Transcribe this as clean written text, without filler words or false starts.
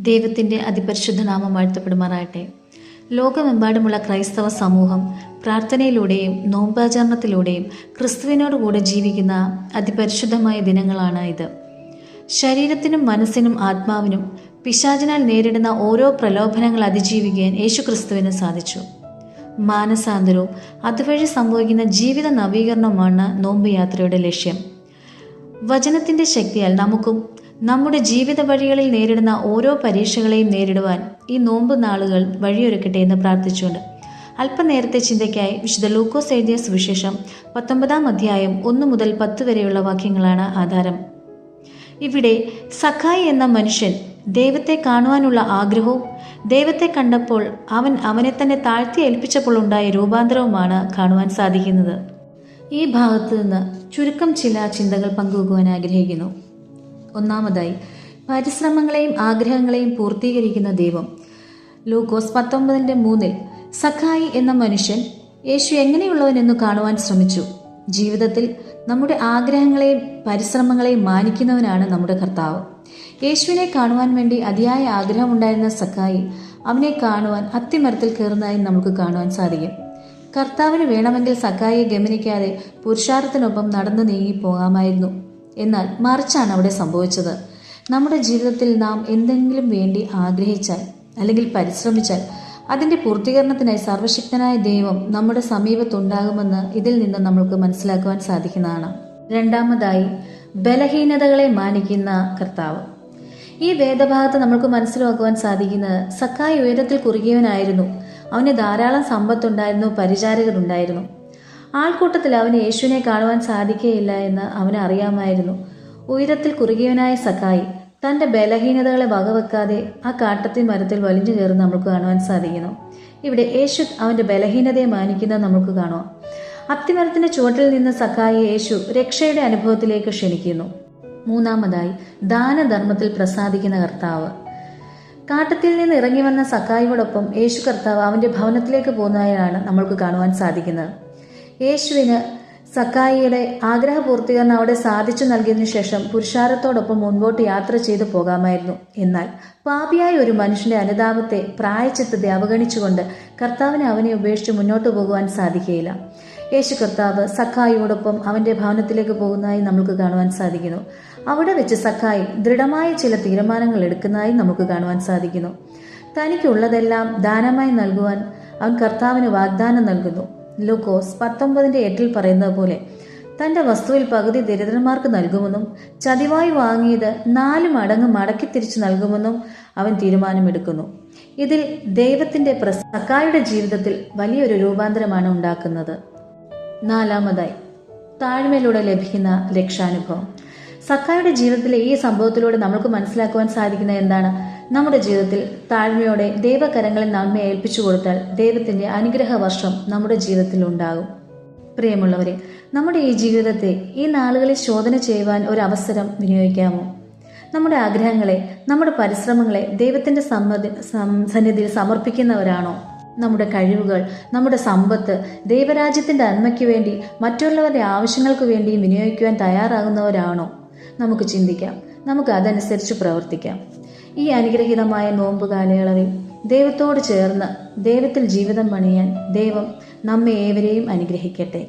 ദൈവത്തിൻ്റെ അതിപരിശുദ്ധ നാമം വാഴ്ത്തപ്പെടുമാറാകട്ടെ. ലോകമെമ്പാടുമുള്ള ക്രൈസ്തവ സമൂഹം പ്രാർത്ഥനയിലൂടെയും നോമ്പാചരണത്തിലൂടെയും ക്രിസ്തുവിനോടുകൂടെ ജീവിക്കുന്ന അതിപരിശുദ്ധമായ ദിനങ്ങളാണ് ഇത്. ശരീരത്തിനും മനസ്സിനും ആത്മാവിനും പിശാചിനാൽ നേരിടുന്ന ഓരോ പ്രലോഭനങ്ങൾ അതിജീവിക്കാൻ യേശു ക്രിസ്തുവിന് സാധിച്ചു. മാനസാന്തരവും അതുവഴി സംഭവിക്കുന്ന ജീവിത നവീകരണവുമാണ് നോമ്പ് യാത്രയുടെ ലക്ഷ്യം. വചനത്തിൻ്റെ ശക്തിയാൽ നമുക്കും നമ്മുടെ ജീവിത വഴികളിൽ നേരിടുന്ന ഓരോ പരീക്ഷകളെയും നേരിടുവാൻ ഈ നോമ്പ് നാളുകൾ വഴിയൊരുക്കട്ടെ എന്ന് പ്രാർത്ഥിച്ചുകൊണ്ട് അല്പനേരത്തെ ചിന്തയ്ക്കായി വിശുദ്ധ ലൂക്കോസ് എഴുതിയ സുവിശേഷം 19-ാം അധ്യായം 1 മുതൽ 10 വരെയുള്ള വാക്യങ്ങളാണ് ആധാരം. ഇവിടെ സഖായി എന്ന മനുഷ്യൻ ദൈവത്തെ കാണുവാനുള്ള ആഗ്രഹവും ദൈവത്തെ കണ്ടപ്പോൾ അവനെ തന്നെ താഴ്ത്തി ഏൽപ്പിച്ചപ്പോൾ ഉണ്ടായ രൂപാന്തരവുമാണ് കാണുവാൻ സാധിക്കുന്നത്. ഈ ഭാഗത്ത് നിന്ന് ചുരുക്കം ചില ചിന്തകൾ പങ്കുവെക്കുവാൻ ആഗ്രഹിക്കുന്നു. ഒന്നാമതായി, പരിശ്രമങ്ങളെയും ആഗ്രഹങ്ങളെയും പൂർത്തീകരിക്കുന്ന ദൈവം. ലൂക്കോസ് 19:3 സഖായി എന്ന മനുഷ്യൻ യേശു എങ്ങനെയുള്ളവനെന്നു കാണുവാൻ ശ്രമിച്ചു. ജീവിതത്തിൽ നമ്മുടെ ആഗ്രഹങ്ങളെയും പരിശ്രമങ്ങളെയും മാനിക്കുന്നവനാണ് നമ്മുടെ കർത്താവ്. യേശുവിനെ കാണുവാൻ വേണ്ടി അതിയായ ആഗ്രഹമുണ്ടായിരുന്ന സഖായി അവനെ കാണുവാൻ അത്തിമരത്തിൽ കയറുന്നതായി നമുക്ക് കാണുവാൻ സാധിക്കും. കർത്താവിന് വേണമെങ്കിൽ സഖായിയെ ഗമനിക്കാതെ പുരുഷാരത്തിനൊപ്പം നടന്നു നീങ്ങി പോകാമായിരുന്നു. എന്നാൽ മറിച്ചാണ് അവിടെ സംഭവിച്ചത്. നമ്മുടെ ജീവിതത്തിൽ നാം എന്തെങ്കിലും വേണ്ടി ആഗ്രഹിച്ചാൽ അല്ലെങ്കിൽ പരിശ്രമിച്ചാൽ അതിൻ്റെ പൂർത്തീകരണത്തിനായി സർവശക്തനായ ദൈവം നമ്മുടെ സമീപത്തുണ്ടാകുമെന്ന് ഇതിൽ നിന്ന് നമ്മൾക്ക് മനസ്സിലാക്കുവാൻ സാധിക്കുന്നതാണ്. രണ്ടാമതായി, ബലഹീനതകളെ മാനിക്കുന്ന കർത്താവ്. ഈ വേദഭാഗത്ത് നമ്മൾക്ക് മനസ്സിലാക്കുവാൻ സാധിക്കുന്നത് സഖായി ഉയരത്തിൽ കുറുകിയവനായിരുന്നു. അവന് ധാരാളം സമ്പത്തുണ്ടായിരുന്നു, പരിചാരകരുണ്ടായിരുന്നു. ആൾക്കൂട്ടത്തിൽ അവന് യേശുവിനെ കാണുവാൻ സാധിക്കുകയില്ല എന്ന് അവന് അറിയാമായിരുന്നു. ഉയരത്തിൽ കുറുകിയവനായ സഖായി തൻ്റെ ബലഹീനതകളെ വകവെക്കാതെ ആ കാട്ടത്തി മരത്തിൽ വലിഞ്ഞു കയറുന്ന നമുക്ക് കാണുവാൻ സാധിക്കുന്നു. ഇവിടെ യേശു അവൻ്റെ ബലഹീനതയെ മാനിക്കുന്നത് നമുക്ക് കാണാം. അത്തിമരത്തിന്റെ ചുവട്ടിൽ നിന്ന് സഖായിയെ യേശു രക്ഷയുടെ അനുഭവത്തിലേക്ക് ക്ഷണിക്കുന്നു. മൂന്നാമതായി, ദാനധർമ്മത്തിൽ പ്രസാദിക്കുന്ന കർത്താവ്. കാട്ടത്തിൽ നിന്ന് ഇറങ്ങി വന്ന സഖായിയോടൊപ്പം യേശു കർത്താവ് അവൻ്റെ ഭവനത്തിലേക്ക് പോകുന്നതായാണ് നമ്മൾക്ക് കാണുവാൻ സാധിക്കുന്നത്. യേശുവിന് സഖായിയുടെ ആഗ്രഹ പൂർത്തീകരണം അവിടെ സാധിച്ചു നൽകിയതിനു ശേഷം പുരുഷാരത്തോടൊപ്പം മുൻപോട്ട് യാത്ര ചെയ്തു പോകാമായിരുന്നു. എന്നാൽ പാപിയായ ഒരു മനുഷ്യന്റെ അനുതാപത്തെ, പ്രായച്ചിത്തത്തെ അവഗണിച്ചുകൊണ്ട് കർത്താവിന് അവനെ ഉപേക്ഷിച്ച് മുന്നോട്ട് പോകുവാൻ സാധിക്കുകയില്ല. യേശു കർത്താവ് സഖായിയോടൊപ്പം അവൻ്റെ ഭവനത്തിലേക്ക് പോകുന്നതായി നമുക്ക് കാണുവാൻ സാധിക്കുന്നു. അവിടെ വെച്ച് സഖായി ദൃഢമായ ചില തീരുമാനങ്ങൾ എടുക്കുന്നതായി നമുക്ക് കാണുവാൻ സാധിക്കുന്നു. തനിക്കുള്ളതെല്ലാം ദാനമായി നൽകുവാൻ അവൻ കർത്താവിന് വാഗ്ദാനം നൽകുന്നു. ലൂക്കോസ് 19:8 പറയുന്നത് പോലെ തൻ്റെ വസ്തുവിൽ പകുതി ദരിദ്രന്മാർക്ക് നൽകുമെന്നും ചതിവായി വാങ്ങിയത് 4 മടങ്ങ് മടക്കി തിരിച്ചു നൽകുമെന്നും അവൻ തീരുമാനമെടുക്കുന്നു. ഇതിൽ ദൈവത്തിൻ്റെ സഖായിയുടെ ജീവിതത്തിൽ വലിയൊരു രൂപാന്തരമാണ് ഉണ്ടാക്കുന്നത്. നാലാമതായി, താഴ്മയിലൂടെ ലഭിക്കുന്ന രക്ഷാനുഭവം. സഖായിയുടെ ജീവിതത്തിലെ ഈ സംഭവത്തിലൂടെ നമുക്ക് മനസ്സിലാക്കുവാൻ സാധിക്കുന്നത് എന്താണ്? നമ്മുടെ ജീവിതത്തിൽ താഴ്മയോടെ ദൈവകരങ്ങളിൽ നമ്മെ ഏൽപ്പിച്ചു കൊടുത്താൽ ദൈവത്തിൻ്റെ അനുഗ്രഹ വർഷം നമ്മുടെ ജീവിതത്തിൽ ഉണ്ടാകും. പ്രിയമുള്ളവരെ, നമ്മുടെ ഈ ജീവിതത്തെ ഈ നാളുകളിൽ ശോധന ചെയ്യുവാൻ ഒരു അവസരം വിനിയോഗിക്കാമോ? നമ്മുടെ ആഗ്രഹങ്ങളെ, നമ്മുടെ പരിശ്രമങ്ങളെ ദൈവത്തിൻ്റെ സന്നിധിയിൽ സമർപ്പിക്കുന്നവരാണോ? നമ്മുടെ കഴിവുകൾ, നമ്മുടെ സമ്പത്ത് ദൈവരാജ്യത്തിൻ്റെ നന്മയ്ക്ക് വേണ്ടി, മറ്റുള്ളവരുടെ ആവശ്യങ്ങൾക്ക് വേണ്ടിയും വിനിയോഗിക്കുവാൻ തയ്യാറാകുന്നവരാണോ? നമുക്ക് ചിന്തിക്കാം, നമുക്ക് അതനുസരിച്ച് പ്രവർത്തിക്കാം. ഈ അനുഗ്രഹീതമായ നോമ്പ് കാലയളവിൽ ദൈവത്തോട് ചേർന്ന് ദൈവത്തിൽ ജീവിതം പണിയാൻ ദൈവം നമ്മെ ഏവരെയും അനുഗ്രഹിക്കട്ടെ.